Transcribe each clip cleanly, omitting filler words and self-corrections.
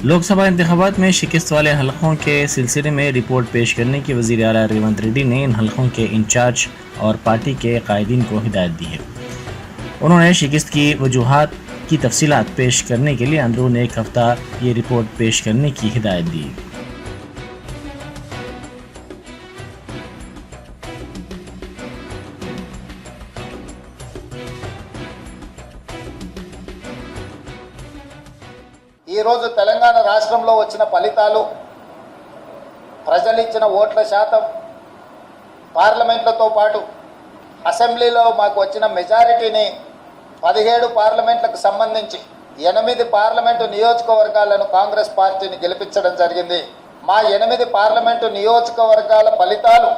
लोक सभा इंतखाबात में शिकस्त वाले हलकों के सिलसिले में रिपोर्ट पेश करने की वज़ीर आला रेवंत रेड्डी ने इन हलकों के इंचार्ज और पार्टी के कायदीन को हिदायत दी है। उन्होंने शिकस्त की वजूहात की तफसीलात पेश करने के लिए अंदरून एक हफ्ता ये रिपोर्ट पेश करने की हिदायत दी। ఈ రోజు తెలంగాణ రాష్ట్రంలో వచ్చిన ఫలితాలు, ప్రజలు ఇచ్చిన ఓట్ల శాతం, పార్లమెంట్లతో పాటు అసెంబ్లీలో మాకు వచ్చిన మెజారిటీని 17 పార్లమెంట్లకు సంబంధించి 8 పార్లమెంటు నియోజకవర్గాలను కాంగ్రెస్ పార్టీని గెలిపించడం జరిగింది. మా 8 పార్లమెంటు నియోజకవర్గాల ఫలితాలు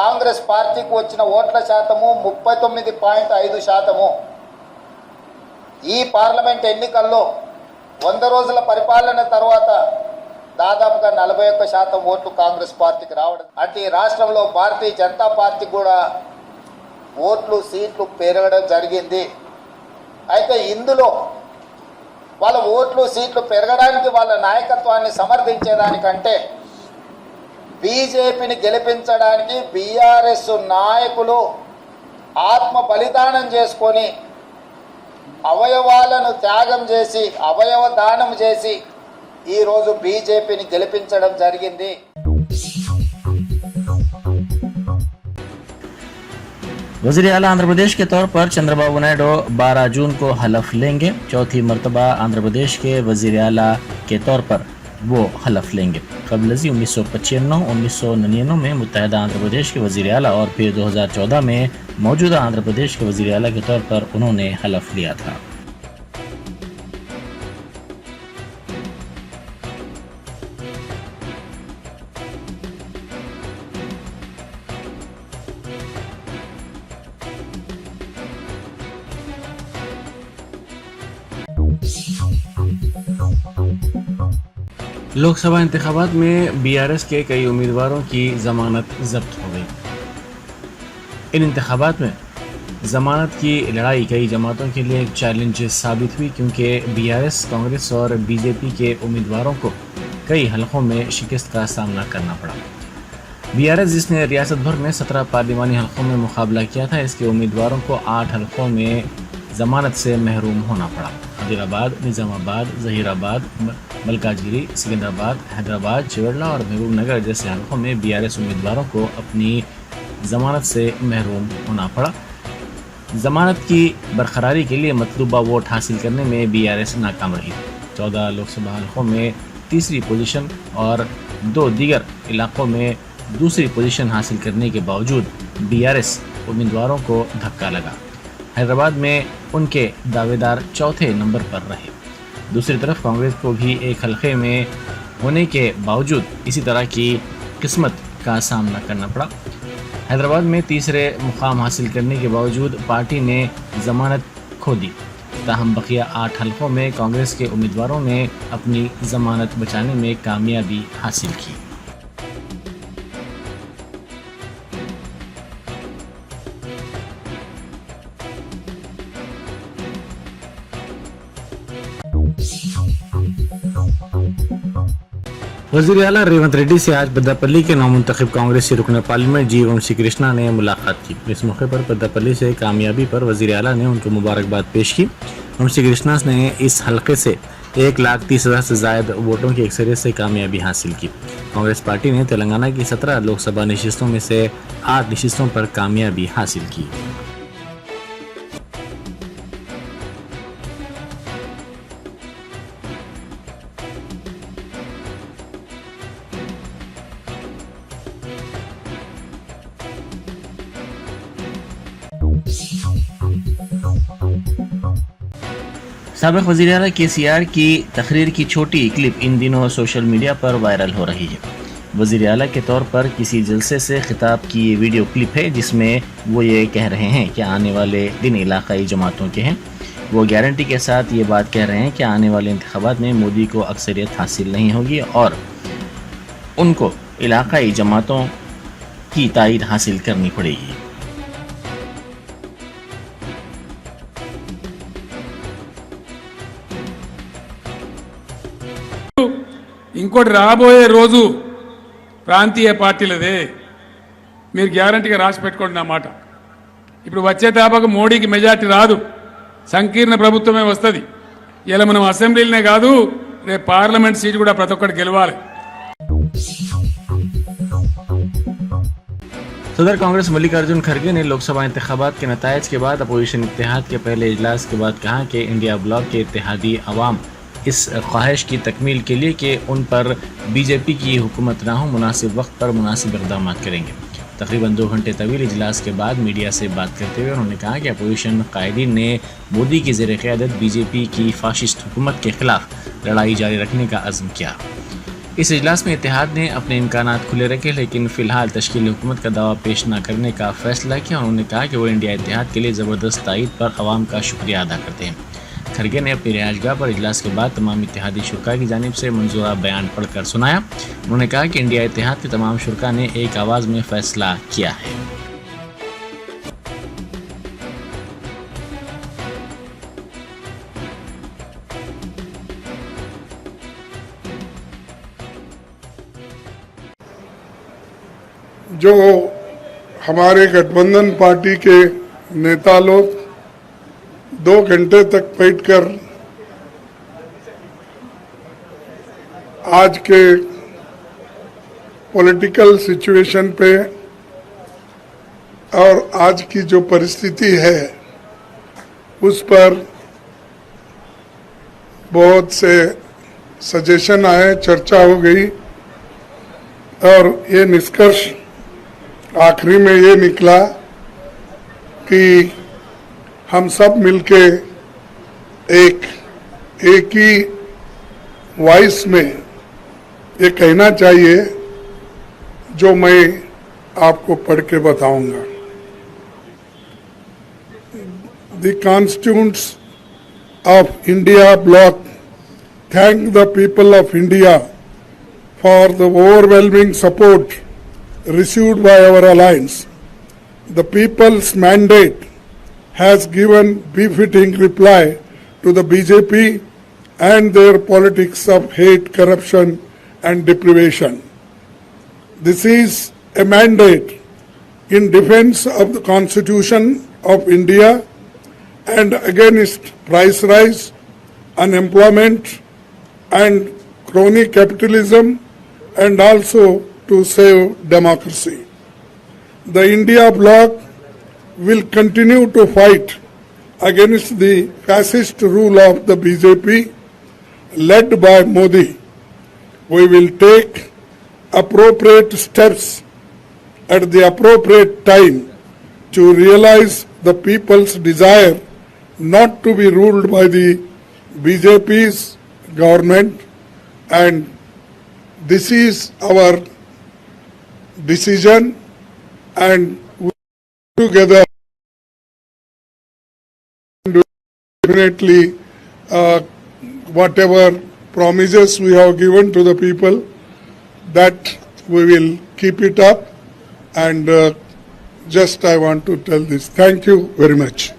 కాంగ్రెస్ పార్టీకి వచ్చిన ఓట్ల శాతము 39.5%. ఈ పార్లమెంట్ ఎన్నికల్లో 100 రోజుల పరిపాలన తర్వాత దాదాపుగా 41% ఓట్లు కాంగ్రెస్ పార్టీకి రావడం అంటే ఈ రాష్ట్రంలో భారతీయ జనతా పార్టీ కూడా ఓట్లు సీట్లు పెరగడం జరిగింది. అయితే ఇందులో వాళ్ళ ఓట్లు సీట్లు పెరగడానికి వాళ్ళ నాయకత్వాన్ని సమర్థించేదానికంటే బీజేపీని గెలిపించడానికి బీఆర్ఎస్ నాయకులు ఆత్మ బలిదానం చేసుకొని అవయవాలను త్యాగం చేసి అవయవ దానం చేసి ఈరోజు బీజేపీని గెలిపించడం జరిగింది. वज़ीर आला आंध्र प्रदेश के तौर पर चंद्रबाबू नायडू 12 जून को हलफ लेंगे। चौथी मरतबा आंध्र प्रदेश के वज़ीर आला के तौर पर वो हलफ लेंगे। कबल 1995-1999 में मुत्तहदा आंध्र प्रदेश के वज़ीर आला और फिर 2014 में मौजूदा आंध्र प्रदेश के वज़ीर आला के तौर पर उन्होंने हलफ लिया था। लोकसभा इंतखाबात में बीआरएस के कई उम्मीदवारों की ज़मानत ज़ब्त हो गई। इन इंतखाबात में ज़मानत की लड़ाई कई जमातों के लिए एक चैलेंज साबित हुई, क्योंकि बीआरएस, कांग्रेस और बीजेपी के उम्मीदवारों को कई हलकों में शिकस्त का सामना करना पड़ा। बीआरएस, जिसने रियासत भर में 17 पार्लिमानी हलकों में मुकाबला किया था, इसके उम्मीदवारों को 8 हलकों में ज़मानत से महरूम होना पड़ा। आदिलाबाद, निज़ामाबाद, ज़हीराबाद, मलकाजिरी, सिकंदराबाद, हैदराबाद, चिवड़ला और महबूब नगर जैसे हलकों में बीआरएस उम्मीदवारों को अपनी ज़मानत से महरूम होना पड़ा। ज़मानत की बरकरारी के लिए मतलूबा वोट हासिल करने में बीआरएस नाकाम रही। 14 लोकसभा हलकों में तीसरी पोजीशन और 2 दीगर इलाकों में दूसरी पोजीशन हासिल करने के बावजूद बीआरएस उम्मीदवारों को धक्का लगा। हैदराबाद में उनके दावेदार चौथे नंबर पर रहे। दूसरी तरफ कांग्रेस को भी एक हलके में होने के बावजूद इसी तरह की किस्मत का सामना करना पड़ा। हैदराबाद में तीसरे मुकाम हासिल करने के बावजूद पार्टी ने ज़मानत खो दी। ताहम बकिया 8 हलकों में कांग्रेस के उम्मीदवारों ने अपनी ज़मानत बचाने में कामयाबी हासिल की। वज़ीर आला रेवंत रेड्डी से आज पेद्दापल्ली के नामुंतखब कांग्रेसी रुकन पार्लियामेंट जी वंशी कृष्णा ने मुलाकात की। इस मौके पर पेद्दापल्ली से कामयाबी पर वज़ीर आला ने उनको मुबारकबाद पेश की। वंशी कृष्णा ने इस हलके से 1,30,000 से ज़ायद वोटों की अक्सरियत से कामयाबी हासिल की। कांग्रेस पार्टी ने तेलंगाना की 17 लोकसभा नशिस्तों में से 8 नशिस्तों पर कामयाबी हासिल की। साबिक़ वज़ीर आला KCR की तकरीर की छोटी क्लिप इन दिनों सोशल मीडिया पर वायरल हो रही है। वज़ीर आला के तौर पर किसी जलसे से खिताब की ये वीडियो क्लिप है, जिसमें वो ये कह रहे हैं कि आने वाले दिन इलाकाई जमातों के हैं। वो गारंटी के साथ ये बात कह रहे हैं कि आने वाले इंतखाबात में मोदी को अक्सरियत हासिल नहीं होगी और उनको इलाकाई जमातों की तायीद हासिल करनी पड़ेगी। ఇంకోటి రాబోయే రోజు ప్రాంతీయ పార్టీలదే, మీరు గ్యారంటీగా రాసి పెట్టుకోండి నా మాట. ఇప్పుడు వచ్చే తాపకు మోడీకి మెజార్టీ రాదు, సంకీర్ణ ప్రభుత్వమే వస్తుంది. ఇలా మనం అసెంబ్లీలోనే కాదు, రేపు పార్లమెంట్ సీటు కూడా ప్రతి ఒక్కటి గెలవాలి. सदर कांग्रेस मल्लिकार्जुन खड़गे ने लोकसभा इंतखाबात के नतायज के बाद अपोजिशन इत्तेहाद के पहले इजलास के बाद कहा कि इंडिया ब्लॉक के इत्तेहादी अवाम इस ख्वाहिश की तकमील के लिए कि उन पर बीजेपी की हुकूमत ना हो मुनासिब वक्त पर मुनासिब इक़दाम करेंगे। तकरीबन 2 घंटे तवील इजलास के बाद मीडिया से बात करते हुए उन्होंने कहा कि अपोजिशन कायदीन ने मोदी की ज़ेर क़यादत बीजेपी की फ़ाशिस्ट हुकूमत के ख़िलाफ़ लड़ाई जारी रखने का अज़्म किया। इस इजलास में इत्तेहाद ने अपने इम्कानात खुले रखे, लेकिन फ़िलहाल तश्कील हुकूमत का दावा पेश न करने का फ़ैसला किया। उन्होंने कहा कि वो इंडिया इत्तेहाद के लिए ज़बरदस्त तायद पर अवाम का शुक्रिया अदा करते हैं। खड़गे ने अपनी रिहाइशगाह पर इजलास के बाद तमाम इत्तेहादी शुरा की जानिब से मंजूरा बयान पढ़कर सुनाया। उन्होंने कहा कि इंडिया इत्तेहाद के तमाम शुरा ने एक आवाज़ में फ़ैसला किया है। जो हमारे गठबंधन पार्टी के नेता लोग 2 घंटे तक बैठकर आज के पॉलिटिकल सिचुएशन पे और आज की जो परिस्थिति है उस पर बहुत से सजेशन आए, चर्चा हो गई और ये निष्कर्ष आखिरी में ये निकला कि हम सब मिलके एक ही वॉइस में ये कहना चाहिए जो मैं आपको पढ़ के बताऊंगा। The constituents of India bloc thank the people of India for the overwhelming support received by our alliance. The people's mandate has given befitting reply to the BJP and their politics of hate, corruption and deprivation. This is a mandate in defense of the Constitution of India and against price rise, unemployment and crony capitalism, and also to save democracy. The India bloc will continue to fight against the fascist rule of the BJP led by Modi. We will take appropriate steps at the appropriate time to realize the people's desire not to be ruled by the BJP's government, and this is our decision, and we together definitely whatever promises we have given to the people, that we will keep it up, and just I want to tell this. Thank you very much.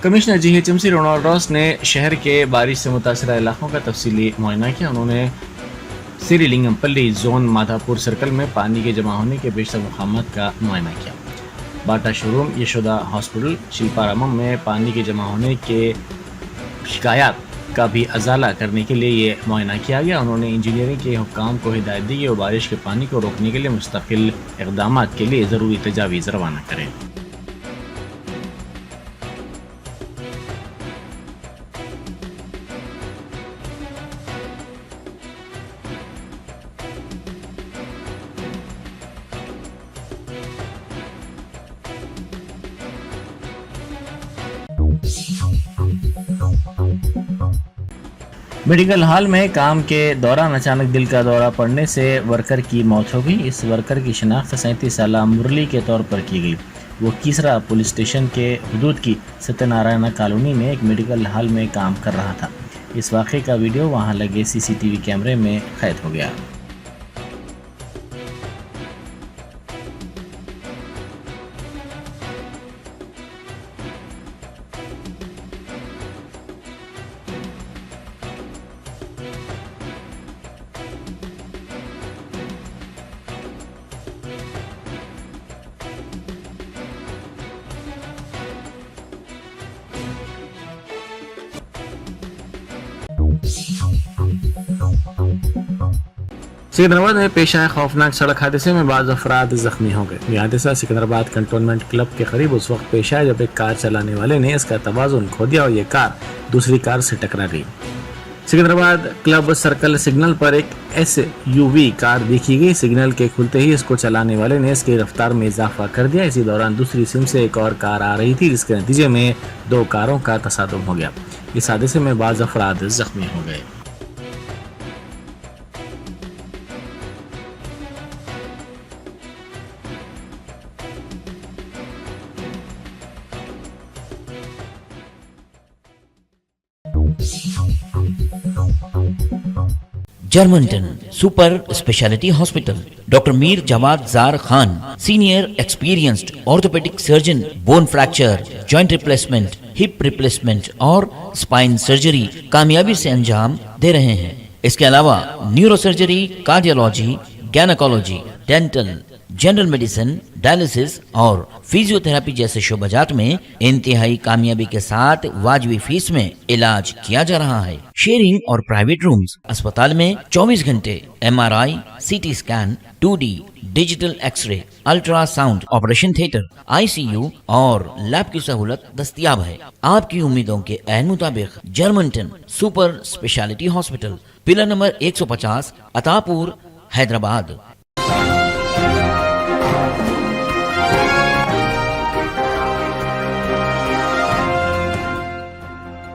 Commissioner GHMC Ronald Ross ने शहर के बारिश से मुतासरा इलाकों का तफसीली मुआयना किया। उन्होंने सिरिलिंगमपल्ली जोन माधापुर सर्कल में पानी के जमा होने के बेशतर मकामात का मुआयना किया। बाटा शोरूम, यशोदा हॉस्पिटल, शिल्पारामम में पानी के जमा होने के शिकायत का भी अजाला करने के लिए ये मुआयना किया गया। उन्होंने इंजीनियरिंग के हुक्काम को हिदायत दी कि वो बारिश के पानी को रोकने के लिए मुस्तकिल इक़दाम के लिए ज़रूरी तजावीज़ रवाना करें। मेडिकल हॉल में काम के दौरान अचानक दिल का दौरा पड़ने से वर्कर की मौत हो गई। इस वर्कर की शिनाख्त 37 साला मुरली के तौर पर की गई। वो कीसरा पुलिस स्टेशन के हदूद की सत्यनारायण कॉलोनी में एक मेडिकल हॉल में काम कर रहा था। इस वाक़े का वीडियो वहां लगे CCTV कैमरे में कैद हो गया। सिकंदराबाद में पेश आए खौफनाक सड़क हादसे में बाज़ अफराद जख्मी हो गए। यह हादसा सिकंदराबाद कंटोनमेंट क्लब के करीब उस वक्त पेश आया जब एक कार चलाने वाले ने इसका तवाज़ुन खो दिया और ये कार दूसरी कार से टकरा गई। सिकंदराबाद क्लब सर्कल सिग्नल पर एक SUV कार देखी गई। सिग्नल के खुलते ही इसको चलाने वाले ने इसकी रफ्तार में इजाफा कर दिया। इसी दौरान दूसरी सिम से एक और कार आ रही थी, जिसके नतीजे में 2 कारों का तसादुम हो गया। इस हादसे में बाज़ अफराद जख्मी हो गए। Germanten super speciality hospital, doctor Mir Jawad Zar Khan, senior experienced orthopaedic surgeon, bone fracture, joint replacement, hip replacement और स्पाइन सर्जरी कामयाबी से अंजाम दे रहे हैं। इसके अलावा neuro surgery, cardiology, gynaecology, dental, general medicine, dialysis और फिजियोथेरेपी जैसे शोबाजात में इंतहाई कामयाबी के साथ वाजबी फीस में इलाज किया जा रहा है। शेयरिंग और प्राइवेट रूम्स, अस्पताल में 24 घंटे MRI, CT scan, 2D digital X-ray, ultrasound, operation theatre, ICU और लैब की सहूलत दस्तयाब है। आपकी उम्मीदों के ऐन मुताबिक Germanten super speciality hospital, pillar number 150, Attapur, Hyderabad.